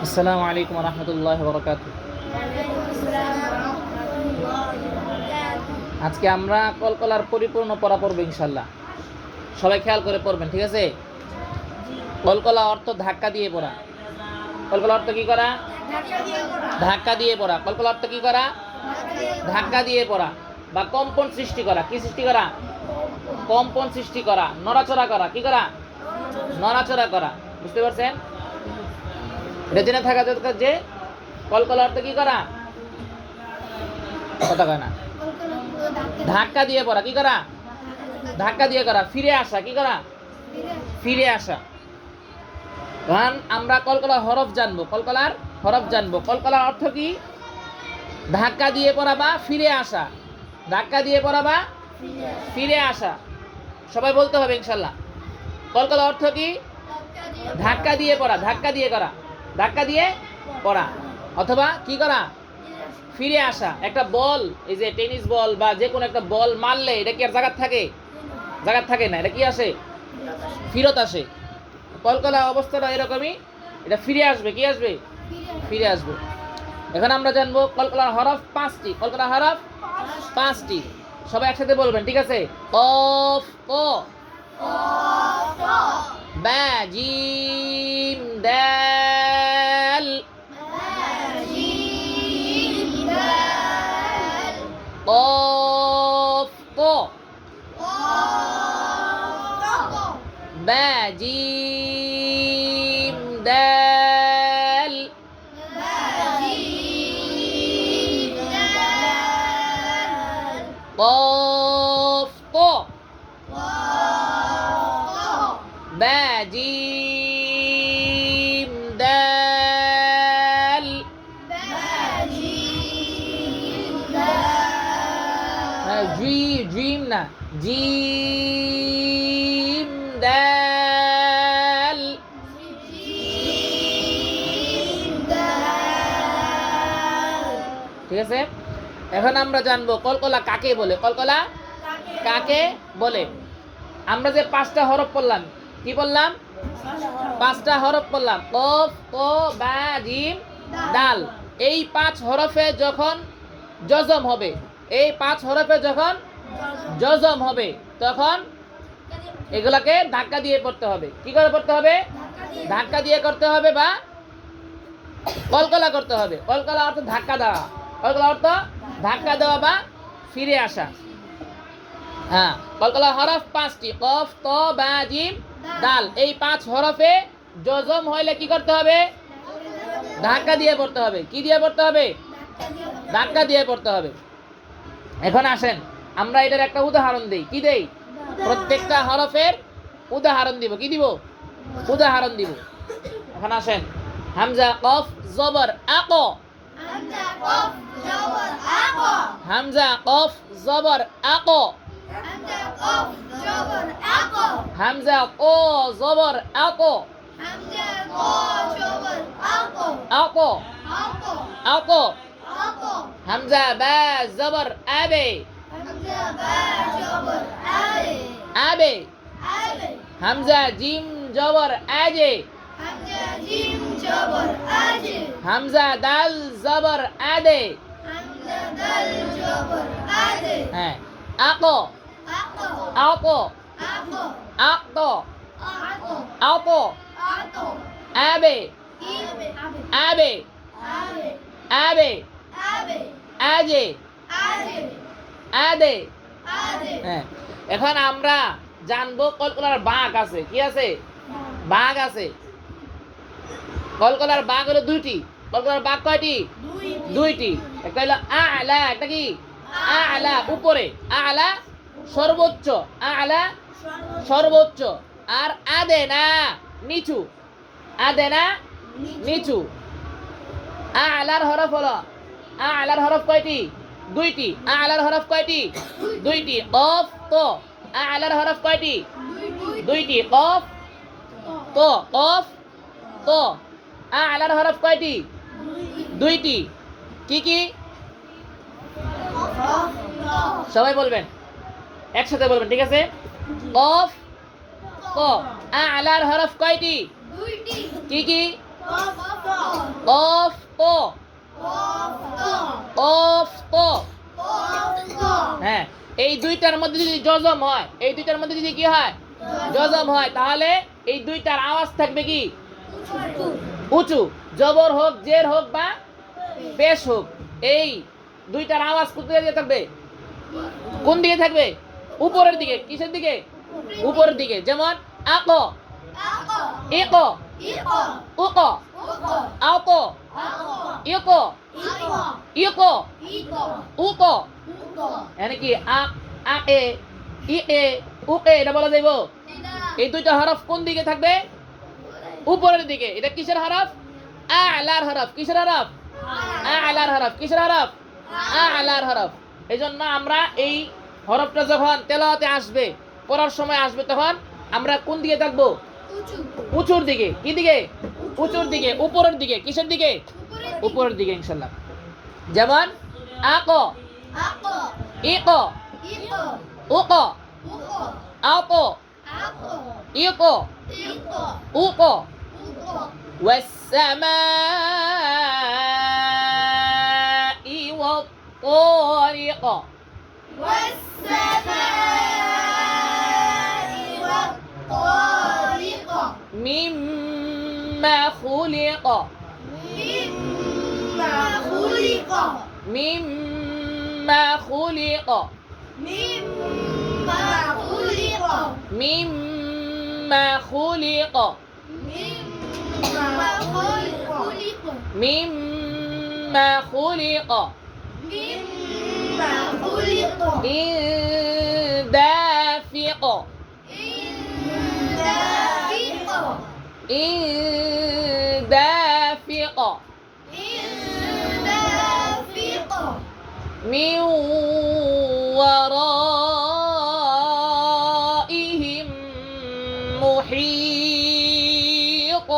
আসসালামু আলাইকুম ওয়া রাহমাতুল্লাহি ওয়া বারাকাতুহু। আজকে আমরা কলকলার পরিপূর্ণ পড়া পড়ব ইনশাআল্লাহ। সবাই খেয়াল করে পড়বেন, ঠিক আছে? কলকলা অর্থ ধাক্কা দিয়ে পড়া। কলকলা অর্থ কি করা? ধাক্কা দিয়ে পড়া। কলকলা অর্থ কি করা? ধাক্কা দিয়ে পড়া বা কম্পন সৃষ্টি করা। কি সৃষ্টি করা? কম্পন সৃষ্টি করা, নড়াচড়া করা। কি করা? নড়াচড়া করা। বুঝতে পারছেন? এটা জেনে থাকা দরকার যে কলকলা অর্থ কি করা? কথা কয় না। ধাক্কা দিয়ে পড়া। কি করা? ধাক্কা দিয়ে করা। ফিরে আসা। কি করা? ফিরে আসা। কারণ আমরা কলকলার হরফ জানবো। কলকলার হরফ জানবো। কলকলার অর্থ কি? ধাক্কা দিয়ে পড়া বা ফিরে আসা। ধাক্কা দিয়ে পড়া বা ফিরে আসা। সবাই বলতে হবে ইনশাল্লাহ। কলকলার অর্থ কি? ধাক্কা দিয়ে পড়া। ধাক্কা দিয়ে করা। ধাক্কা দিয়ে পড়া অথবা কি করা? ফিরে আসা। একটা বল, এই যে টেনিস বল বা যে কোনো একটা বল মারলে এটা কি আর জায়গা থাকে? জায়গা থাকে না। এটা কি আসে? ফিরত আসে। কলকলা অবস্থাটা এরকমই, এটা ফিরে আসবে। কি আসবে? ফিরে আসবে। এখন আমরা জানবো কলকলার হরফ 5টি। কলকলার হরফ 5টি। সবাই একসাথে বলবেন, ঠিক আছে? কফ ক, বা জিম দাল, কফ ক, বা জিম দাল, কফ ক, বা জিম দাল। ড্রিম না, জিম দাল। ঠিক আছে? এখন আমরা জানবো কলকলা কাকে বলে। কলকলা কাকে বলে? আমরা যে 5টা হরফ পড়লাম, কি বললাম? 5টা হরফ পড়লাম। কফ ক বা জিম দাল। এই 5 হরফে যখন জজম হবে, এই 5 হরফে যখন জজম হবে তখন এগুলাকে ধাক্কা দিয়ে পড়তে হবে। কি করে পড়তে হবে? ধাক্কা দিয়ে করতে হবে বা কলকলা করতে হবে। কলকলা অর্থ ধাক্কা দেওয়া। কলকলা অর্থ ধাক্কা দেওয়া বা ফিরে আসা। হ্যাঁ, কলকলা হরফ 5টি। কফ ত বা জিম দাল। এই 5 হরফে জজম হইলে কি করতে হবে? ধাক্কা দিয়ে পড়তে হবে। কি দিয়ে পড়তে হবে? ধাক্কা দিয়ে পড়তে হবে। এখন আসেন আমরা এটার একটা উদাহরণ দেই। কি দেই? প্রত্যেকটা হরফের উদাহরণ দিব। কি দিব? উদাহরণ দিব। এখন আসেন, হামজা কফ জবর আক, হামজা কফ জবর আক, হামজা ক জবর আক, আক আক, হামজা বা জবর আবে, আবে, হামজা জিম জবর আজে, হামজা দাল জবর আদে। হ্যাঁ, আকো আকো আকো আকো, আবে আবে আবে, আজে আদে। হ্যাঁ, এখন আমরা জানবো কলকলার বাঘ আছে। কি আছে? বাঘ আছে। কলকলার বাঘ হলো 2টি। কলকলার বাঘ কয়টি? 2টি। একটা হলো আলা, একটা কি? আলা উপরে, আলা সর্বোচ্চ, আলা সর্বোচ্চ। আর আদেনা নিচু, আদেনা নিচু। আলার হরফ হলো, আলার হরফ কয়টি? 2টি। আলার হরফ কয়টি? 2টি। কফ তো, আলার হরফ কয়টি? 2টি। কফ তো, কফ তো। আলার হরফ কয়টি? 2টি। কি কি? সবাই বলবেন, একসাথে বলবেন, ঠিক আছে? কফ ক। আলার হরফ কয়টি? দুইটি। কি কি? কফ কফ তো কফ তো হ্যাঁ, এই দুইটার মধ্যে যদি জজম হয়, এই দুইটার মধ্যে যদি কি হয় জজম হয়, তাহলে এই দুইটার আওয়াজ থাকবে কি উঁচু। জবর হোক, জের হোক বা পেশ হোক, এই দুইটার আওয়াজ কোথায় দিকে থাকবে? কোন দিকে থাকবে? উপরের দিকে। কিসের দিকে? উপরের দিকে। যেমন আক, ইক, উক, আক, ইক, ইক, উক, মানে কি আকে, ইকে, উকে, এটা বলা যাইব? এই দুইটা হরফ কোন দিকে থাকবে? উপরের দিকে। এটা কিসের হরফ? আ'লার হরফ। কিসের হরফ? আ'লার হরফ। কিসের হরফ? আ'লার হরফ। এইজন্য আমরা এই হরফটা যখন তেলাওয়াতে আসবে, পড়ার সময় আসবে, তখন আমরা কোন দিকে থাকবো? উঁচুর দিকে। কি দিকে? উঁচুর দিকে, উপরের দিকে। কিসের দিকে? উপরের দিকে ইনশাআল্লাহ। যেমন আক, ইক, উক, আক, ইক, উক, والسماء والطارق مما خلق مما خلق مما خلق مما خلق إن دافق إن دافق من ورائهم محيط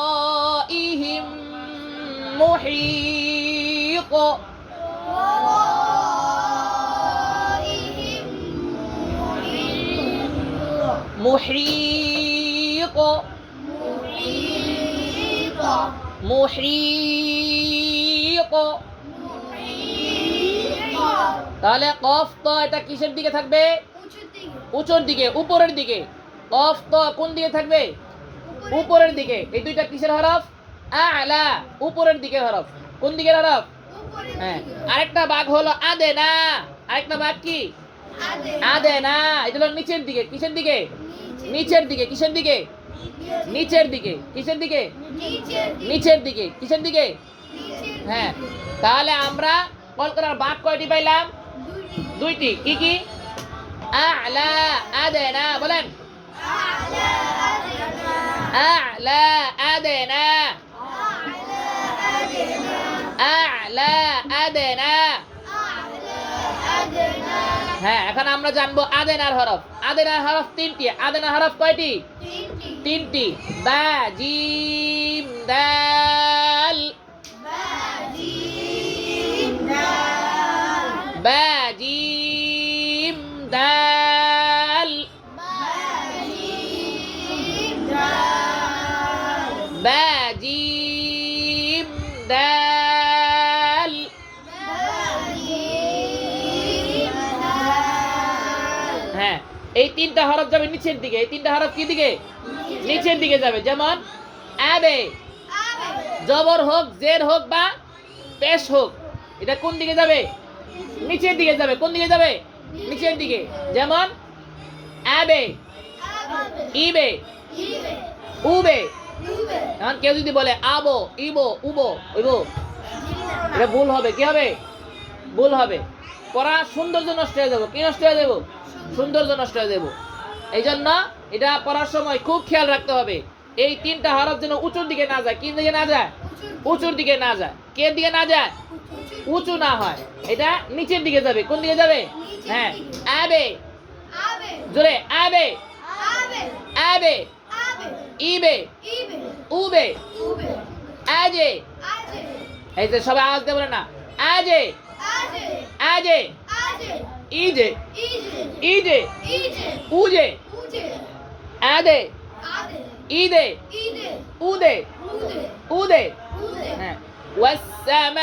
ورائهم محيط محيط محيط তাহলে কফ তো এটা কিসের দিকে থাকবে? উঁচুর দিকে, উপরের দিকে। কফ তো কোন দিকে থাকবে? উপরের দিকে। এই দুইটা কিসের হরফ? আ'লা, উপরের দিকের হরফ। কোন দিকের হরফ? হ্যাঁ। আরেকটা ভাগ হলো আদেনা। আরেকটা ভাগ কি? আদেনা। এটা হলো নিচের দিকে। কিসের দিকে? নিচের দিকে। কিসের দিকে? নিচের দিকে। কিসের দিকে? নিচের দিকে। কিসের দিকে? হ্যাঁ। তাহলে আমরা কলকলার ভাগ কয়টি পাইলাম? দুইটি। কি কি? আ'লা, আদেনা। বলেন আ'লা, আদেনা। আ'লা, আদেনা। হ্যাঁ, এখন আমরা জানবো আদেনার হরফ। আদেনার হরফ তিনটি। আদেনার হরফ কয়টি? তিনটি। বা, জিম, দাল। বা, জিম, দাল। বা, জিম, দাল। হ্যাঁ, এই তিনটা হরফ যাবে নিচের দিকে। এই তিনটা হরফ কি দিকে? নিচের দিকে যাবে। যেমন আবে, জবর হোক, জের হোক বা পেশ হোক, এটা কোন দিকে যাবে? নিচের দিকে যাবে। কোন দিকে যাবে? নিচের দিকে। যেমন আবে, ইবে, উবে। এখন কেউ যদি বলে আবো, ইবো, উবো, উবো, এটা ভুল হবে। কি হবে? ভুল হবে। পড়া সৌন্দর্য নষ্ট হয়ে যাবো। কি নষ্ট হয়ে যাবো? সৌন্দর্য নষ্ট হয়ে যাবো। এই জন্য এটা পড়ার সময় খুব খেয়াল রাখতে হবে, এই তিনটা হরফ যেন উঁচুর দিকে না যায়। কি দিকে না যায়? উঁচুর দিকে না যায়। কে দিকে না যায়? উঁচু না হয়, এটা নিচের দিকে যাবে। কোন দিকে যাবে? হ্যাঁ, আবে, জোরে আবে, আবে, ইবে, উবে, আজে। এই যে সবাই আওয়াজ দিয়ে বলে না, আজে, আজে, ইজে ইজে উজে আদে ইদে উদে উদে হ্যাঁ والسماء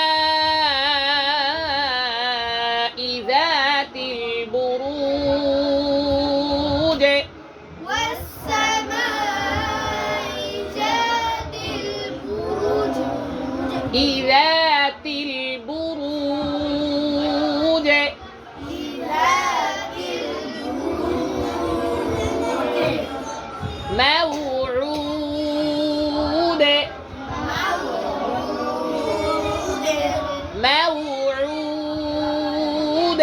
ذات البروج ذات البروج موعود موعود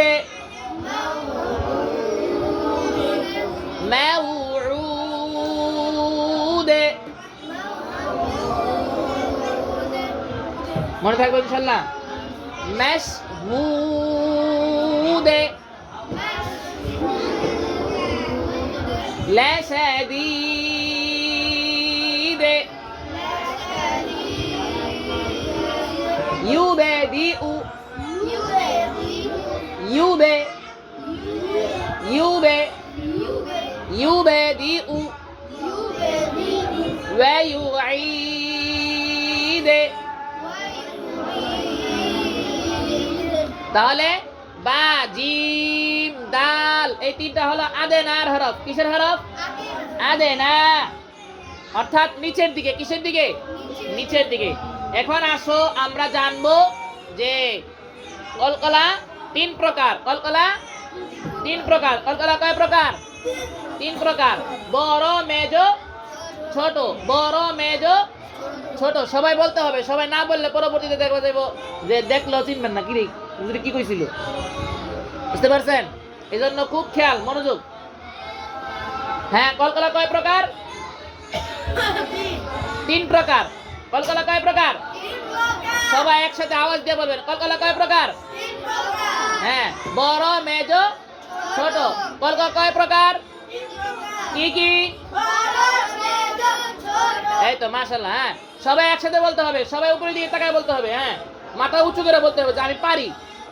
موعود মনে থাকবে ইনশাআল্লাহ مشهود لا شديد يبدئ يبدئ ويعيد তাহলে বা জিম দাল এই তিনটা হলো আদেনার হরফ কিসের হরফ আদেনা অর্থাৎ নিচের দিকে কিসের দিকে নিচের দিকে এখন আসো আমরা জানবো যে কলকলা তিন প্রকার কলকলা তিন প্রকার কলকলা কয় প্রকার তিন প্রকার বড় মেজো ছোট বড় মেজো ছোট সবাই বলতে হবে সবাই না বললে পরবর্তীতে দেখবো যাবো যে দেখলো চিনবেন না কি কি কইছিল বুঝতে পারছেন এজন্য খুব খেয়াল মনোযোগ হ্যাঁ কলকলা কয় প্রকার তিন প্রকার কলকলা কয় প্রকার সবাই একসাথে আওয়াজ দিয়ে বলবেন কলকলা কয় প্রকার হ্যাঁ বড় মেজো ছোট কলকলা কয় প্রকার কি কি এই তো মাশাআল্লাহ হ্যাঁ সবাই একসাথে বলতে হবে সবাই উপরের দিকে তাকায় বলতে হবে হ্যাঁ মাথা উঁচু করে বলতে হবে যে আমি পারি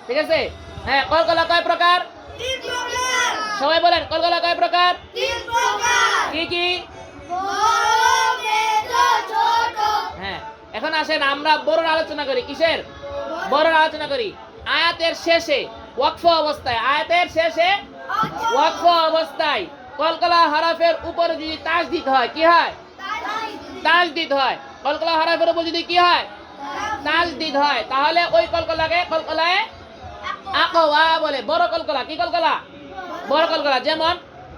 ঠিক আছে হ্যাঁ কলকলা কয় প্রকার সবাই বলেন কলকলা কয় প্রকার কি কি হ্যাঁ এখন আসেন আমরা বড় আলোচনা করি কিসের বড় আলোচনা করি আয়াতের শেষে ওয়াকফ অবস্থায় আয়াতের শেষে ওয়াকফ অবস্থায় কলকলা হরফের উপরে যদি তাসদীদ হয় কি হয় তাসদীদ হয় কলকলা হরফের উপর যদি কি হয় তাসদীদ হয় তাহলে ওই কলকলাকে কলকলায়ে আকওয়া বলে বড় কলকলা কি কলকলা বড় কলকলা যেমন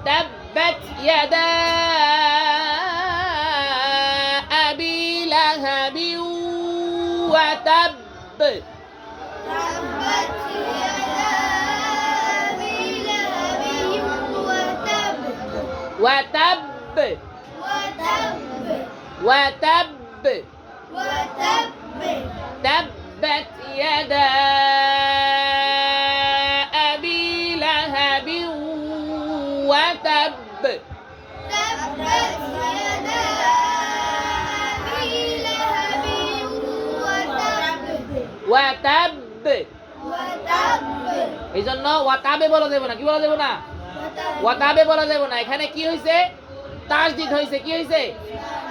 তাব্বাত ইয়াদা আবি লাহাবি ওয়া তাব تبت يدا أبي لهب وتب وتب وتب وتب وتب تبت يدا أبي لهب وتب تبت يدا أبي لهب وتب وتب وتب এই জন্য ওয়াতাবে বলা যাবে না কি বলা যাবে না ওয়াতাবে বলা যাবে না এখানে কি হইছে তাসদীদ হইছে কি হইছে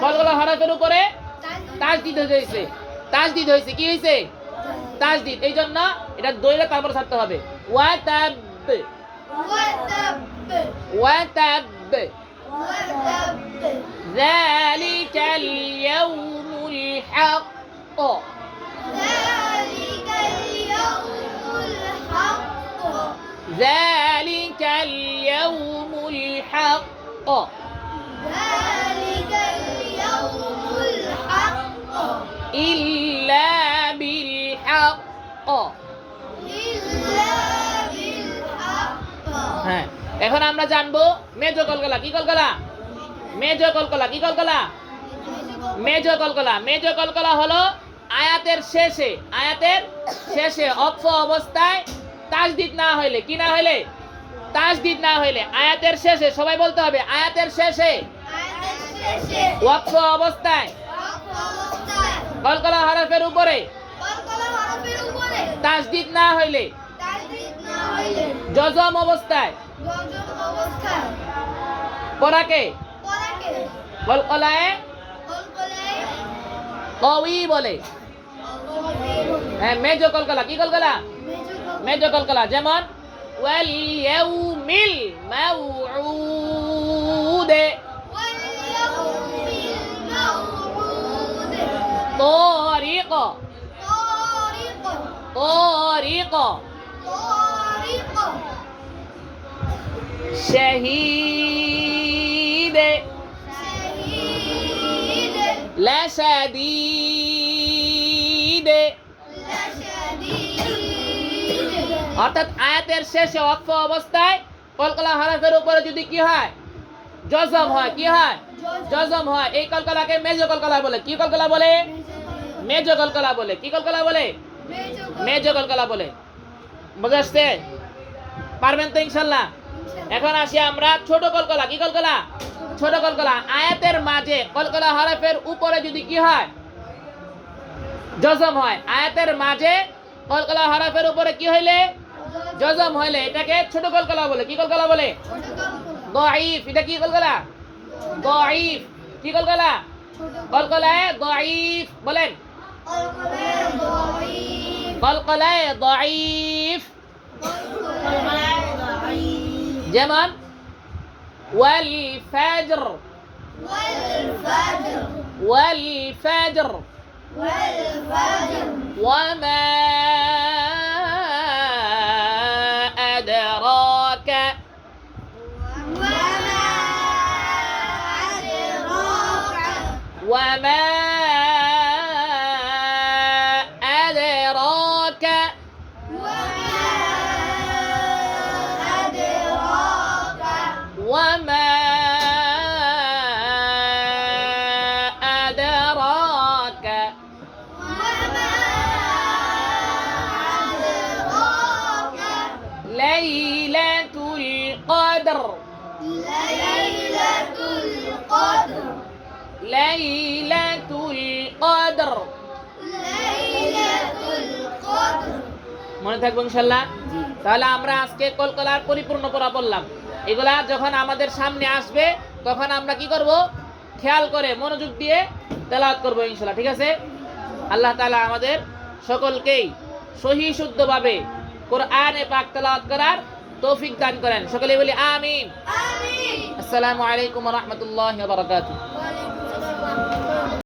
কলকলা হরফের উপরে তাসদীদ হইছে তাসদীদ হইছে কি হইছে তাসদীদ এই জন্য এটা দইলে তারপর ছাড়তে হবে ওয়াতাব وتب ওয়াতাব وتب ذلك اليوم الحق ذلك اليوم الحق ذلك اليوم الحق ذلك اليوم الحق إلا بالحق إلا بالحق হ্যাঁ এখন আমরা জানবো মেজো কলকলা কি কলকলা মেজো কলকলা কি কলকলা মেজো কলকলা মেজো কলকলা হলো আয়াতের শেষে অক্ফ অবস্থায় তাসদীদ না হইলে কি না হইলে তাসদীদ না হইলে আয়াতের শেষে সবাই বলতে হবে আয়াতের শেষে আয়াতের শেষে ওয়াকফ অবস্থায় ওয়াকফ অবস্থায় কলকলা হরফের উপরে কলকলা হরফের উপরে তাসদীদ না হইলে তাসদীদ না হইলে জজম অবস্থায় গজব অবস্থায় পড়াকে পড়াকে কলকলায়ে কলকলায় কওয়ি বলে। হ্যাঁ, মেজো কলকলা কি কলকলা? মেজো কলকলা। যেমন ওয়াল ইয়াউমিল মাউউদ, واليوم الموعود طارق طارق طارق طارق شهيد شهيد لا شديد। لشديد অর্থাৎ আয়াতের শেষে ওয়াকফ অবস্থায় কলকলা হরফের উপরে যদি কি হয়? জজম হয়। কি হয়? জজম হয়। এই কলকলাকে মেজো কলকলা বলে। কি কলকলা বলে? মেজো কলকলা বলে। কি কলকলা বলে? মেজো কলকলা বলে। বুঝে আসছে? পারবেন তো ইনশাল্লাহ? এখন আসি আমরা ছোট কলকলা। কি কলকলা? ছোট কলকলা। আয়াতের মাঝে কলকলা হরফের উপরে যদি কি হয়? জজম হয়। আয়াতের মাঝে কলকলা হরফের উপরে কি হইলে? জজম হইলে এটাকে ছোট কলকলা বলে। কি কলকলা বলে? দাঈফ। এটা কি কলকলা? দাঈফ। কি কলকলা? কলকলায়ে দাঈফ বলেন। কলকলায়ে দাঈফ। যেমন ওয়াল ফাজর والفجر ওয়াল ফাজর والفجر وما أدراك وما أدراك وما أدراك وما أدراك وما أدراك وما أدراك ليلة القدر ليلة القدر ليلة القدر ليلة القدر মনে থাকবে ইনশাল্লাহ? তাহলে আমরা আজকে কলকলার পরিপূর্ণ পড়া বললাম। এগুলা যখন আমাদের সামনে আসবে তখন আমরা কি করব? খেয়াল করে মনোযোগ দিয়ে তেলাওয়াত করব ইনশাল্লাহ। ঠিক আছে? আল্লাহ তাআলা আমাদের সকলকেই সহি শুদ্ধভাবে কোরআনে পাক তেলাওয়াত করার তৌফিক দান করেন। সকলে বলি আমিন। آمين আসসালামু আলাইকুম ওয়া রাহমাতুল্লাহি ওয়া বারাকাতুহু।